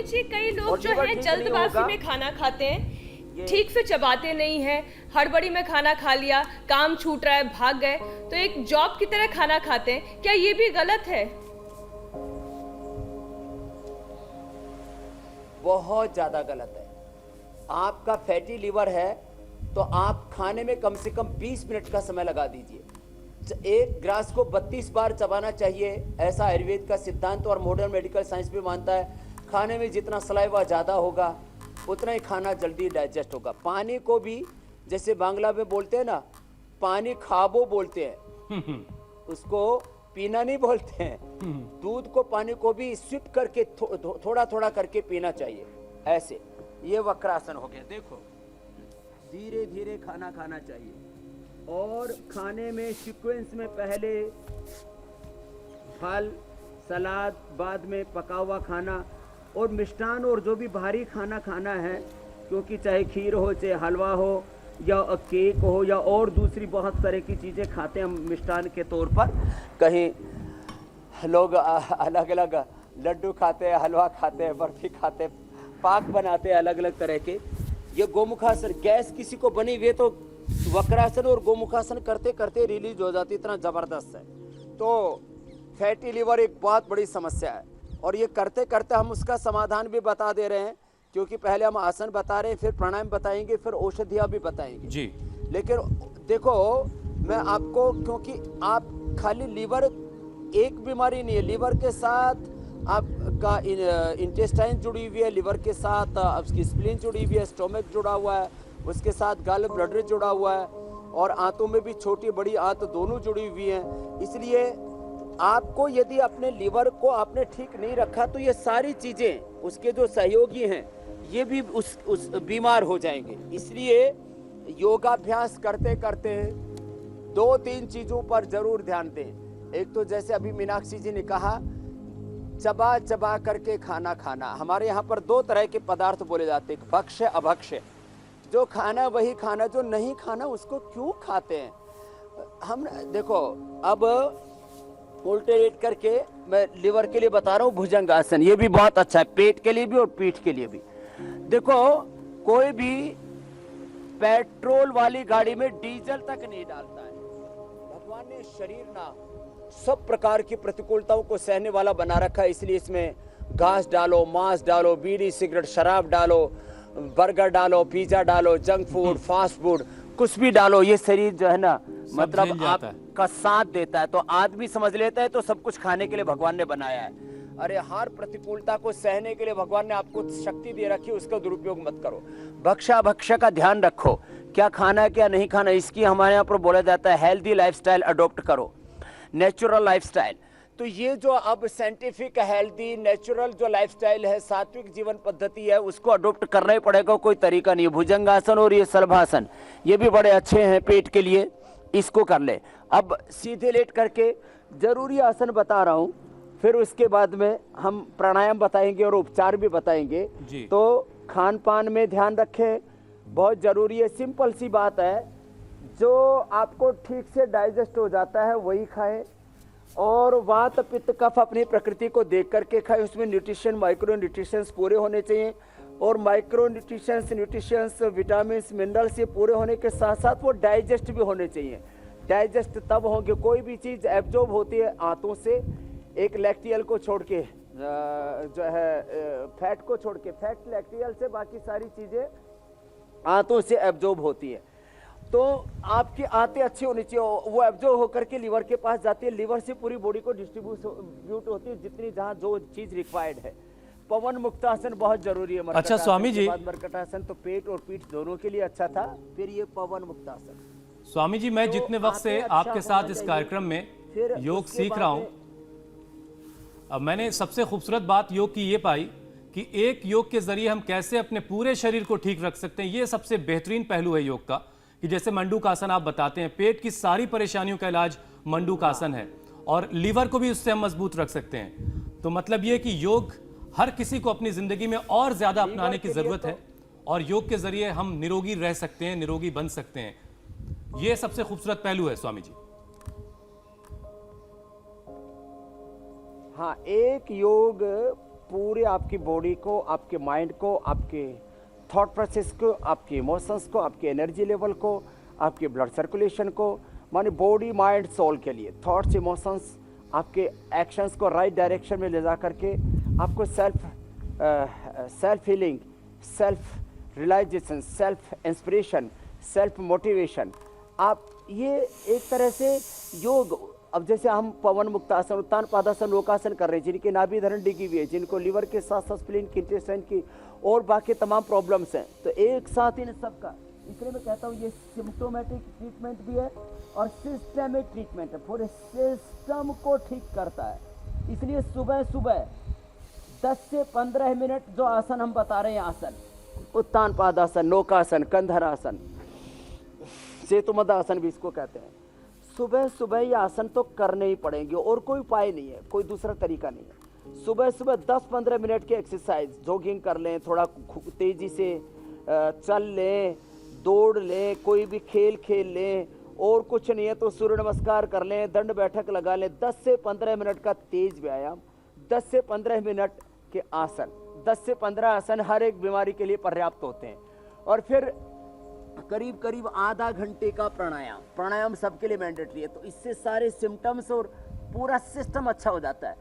जी कई लोग जो है जल्दबाजी में खाना खाते हैं, ठीक से चबाते नहीं है, हड़बड़ी में खाना खा लिया, काम छूट रहा है, भाग गए, तो एक जॉब की तरह खाना खाते हैं, क्या ये भी गलत है? बहुत ज्यादा गलत है। आपका फैटी लीवर है तो आप खाने में कम से कम 20 मिनट का समय लगा दीजिए। एक ग्रास को 32 बार चबाना चाहिए, ऐसा आयुर्वेद का सिद्धांत और मॉडर्न मेडिकल साइंस भी मानता है। खाने में जितना सलाइवा ज़्यादा होगा उतना ही खाना जल्दी डाइजेस्ट होगा। पानी को भी जैसे बांग्ला में बोलते हैं ना, पानी खाबो बोलते हैं, उसको पीना नहीं बोलते हैं। दूध को, पानी को भी स्विप करके थोड़ा थोड़ा करके पीना चाहिए। ऐसे ये वक्रासन हो गया। देखो धीरे धीरे खाना खाना चाहिए और खाने में सीक्वेंस में पहले फल, सलाद, बाद में पका हुआ खाना और मिष्ठान और जो भी भारी खाना खाना है, क्योंकि चाहे खीर हो, चाहे हलवा हो या केक हो या और दूसरी बहुत तरह की चीज़ें खाते हैं हम मिष्ठान के तौर पर। कहीं लोग अलग अलग लड्डू खाते हैं, हलवा खाते हैं, बर्फी खाते हैं, पाक बनाते हैं अलग अलग तरह के। ये गोमुखासन, गैस किसी को बनी हुई तो वक्रासन और गोमुखासन करते करते रिलीज हो जाती, इतना ज़बरदस्त है। तो फैटी लीवर एक बहुत बड़ी समस्या है और ये करते करते हम उसका समाधान भी बता दे रहे हैं, क्योंकि पहले हम आसन बता रहे हैं, फिर प्राणायाम बताएंगे, फिर औषधियाँ भी बताएंगे जी। लेकिन देखो मैं आपको, क्योंकि आप खाली लीवर एक बीमारी नहीं है, लीवर के साथ आपका इंटेस्टाइन जुड़ी हुई है, लीवर के साथ आपकी स्प्लीन जुड़ी हुई है, स्टोमक जुड़ा हुआ है, उसके साथ गॉल ब्लैडर जुड़ा हुआ है और आंतों में भी छोटी बड़ी आंत दोनों जुड़ी हुई हैं। इसलिए आपको यदि अपने लीवर को आपने ठीक नहीं रखा तो ये सारी चीज़ें, उसके जो सहयोगी हैं, ये भी उस बीमार हो जाएंगे। इसलिए योगाभ्यास करते करते 2-3 चीज़ों पर जरूर ध्यान दें। एक तो जैसे अभी मीनाक्षी जी ने कहा, चबा चबा करके खाना खाना। हमारे यहाँ पर 2 तरह के पदार्थ बोले जाते हैं, भक्ष्य अभक्ष्य। जो खाना वही खाना, जो नहीं खाना उसको क्यों खाते हैं हम। देखो अब उल्टे लेट करके मैं लीवर के लिए बता रहा हूँ भुजंग आसन, ये भी बहुत अच्छा है, पेट के लिए भी और पीठ के लिए भी। देखो कोई भी पेट्रोल वाली गाड़ी में डीजल तक नहीं डालता है। भगवान ने शरीर ना सब प्रकार की प्रतिकूलताओं को सहने वाला बना रखा है, इसलिए इसमें घास डालो, मांस डालो, बीड़ी सिगरेट शराब डालो, बर्गर डालो, पिज्जा डालो, जंक फूड, फास्ट फूड, कुछ भी डालो, ये शरीर जो है ना मतलब आपका साथ देता है। तो आदमी समझ लेता है तो सब कुछ खाने के लिए भगवान ने बनाया है। अरे हर प्रतिकूलता को सहने के लिए भगवान ने आपको शक्ति दे रखी है, उसका दुरुपयोग मत करो। भक्षा भक्ष्य का ध्यान रखो, क्या खाना है क्या नहीं खाना, इसकी हमारे यहाँ पर बोला जाता है हेल्दी लाइफस्टाइल अडॉप्ट करो, नेचुरल लाइफस्टाइल। तो ये जो अब साइंटिफिक हेल्दी नेचुरल जो लाइफस्टाइल है, सात्विक जीवन पद्धति है, उसको अडॉप्ट करना ही पड़ेगा, कोई तरीका नहीं है। भुजंगासन और ये शलभासन ये भी बड़े अच्छे हैं पेट के लिए, इसको कर ले। अब सीधे लेट करके जरूरी आसन बता रहा हूँ, फिर उसके बाद में हम प्राणायाम बताएंगे और उपचार भी बताएंगे। तो खान पान में ध्यान रखें, बहुत जरूरी है। सिंपल सी बात है, जो आपको ठीक से डाइजेस्ट हो जाता है वही खाएं और वात पित्त कफ अपनी प्रकृति को देख करके खाएं। उसमें न्यूट्रिशन, माइक्रो न्यूट्रिशंस पूरे होने चाहिए और माइक्रो न्यूट्रिशंस विटामिन मिनरल्स ये पूरे होने के साथ साथ वो डाइजेस्ट भी होने चाहिए। डाइजेस्ट तब होंगे, कोई भी चीज़ एब्जॉर्ब होती है आंतों से, एक लैक्टियल को छोड़ के जो है फैट को छोड़ के, फैट लैक्टियल से बाकी सारी चीज़ें आंतों से एब्जॉर्ब होती है। तो आपकी आंतें अच्छी होनी चाहिए, वो एब्जॉर्ब होकर के लीवर के पास जाती है, लीवर से पूरी बॉडी को डिस्ट्रीब्यूट होती है जितनी जहाँ जो चीज़ रिक्वायर्ड है। पवन मुक्तासन बहुत जरूरी है। अच्छा स्वामी जी, मरकटासन तो पेट और पीठ दोनों के लिए अच्छा था, फिर ये पवन मुक्तासन। स्वामी जी, मैं जितने वक्त से आपके साथ इस कार्यक्रम में योग सीख रहा हूं, अब मैंने सबसे खूबसूरत बात योग की ये पाई कि एक योग के जरिए हम कैसे अपने पूरे शरीर को ठीक रख सकते हैं। ये सबसे बेहतरीन पहलू है योग का, कि जैसे मंडूकासन आप बताते हैं, पेट की सारी परेशानियों का इलाज मंडूकासन है और लीवर को भी उससे हम मजबूत रख सकते हैं। तो मतलब ये कि योग हर किसी को अपनी जिंदगी में और ज्यादा अपनाने की जरूरत है और योग के जरिए हम निरोगी रह सकते हैं, निरोगी बन सकते हैं। ये सबसे खूबसूरत पहलू है स्वामी जी। हाँ, एक योग पूरे आपकी बॉडी को, आपके माइंड को, आपके थॉट प्रोसेस को, आपके इमोशंस को, आपके एनर्जी लेवल को, आपके ब्लड सर्कुलेशन को, माने बॉडी माइंड सोल के लिए थॉट्स इमोशंस आपके एक्शंस को राइट डायरेक्शन में ले जा करके आपको self healing, self realisation, self inspiration, self motivation, आप ये एक तरह से योग, अब जैसे हम पवन मुक्तासन, उत्तान पादासन, लोकासन कर रहे हैं, जिनकी नाभि धरण डिगी हुई है, जिनको लीवर के साथ साथ स्प्लीन की, इंटेस्टाइन की और बाकी तमाम प्रॉब्लम्स हैं, तो एक साथ इन सबका, इसलिए मैं कहता हूँ ये सिम्टोमेटिक ट्रीटमेंट भी है और सिस्टमिक ट्रीटमेंट है, पूरे सिस्टम को ठीक करता है। इसलिए सुबह सुबह 10 से 15 मिनट जो आसन हम बता रहे हैं, आसन उत्तान पादासन, नौकासन, कंधरासन, सेतुमदासन भी इसको कहते हैं, सुबह सुबह ये आसन तो करने ही पड़ेंगे और कोई उपाय नहीं है, कोई दूसरा तरीका नहीं है। सुबह सुबह 10-15 मिनट की एक्सरसाइज, जॉगिंग कर लें, थोड़ा तेजी से चल लें, दौड़ लें, कोई भी खेल खेल लें, और कुछ नहीं है तो सूर्य नमस्कार कर लें, दंड बैठक लगा लें। 10 से 15 मिनट का तेज व्यायाम, 10 से 15 मिनट के आसन, 10 से 15 आसन हर एक बीमारी के लिए पर्याप्त होते हैं। और फिर करीब करीब आधा घंटे का प्राणायाम, प्राणायाम सबके लिए मैंडेटरी है, तो इससे सारे सिम्टम्स और पूरा सिस्टम अच्छा हो जाता है।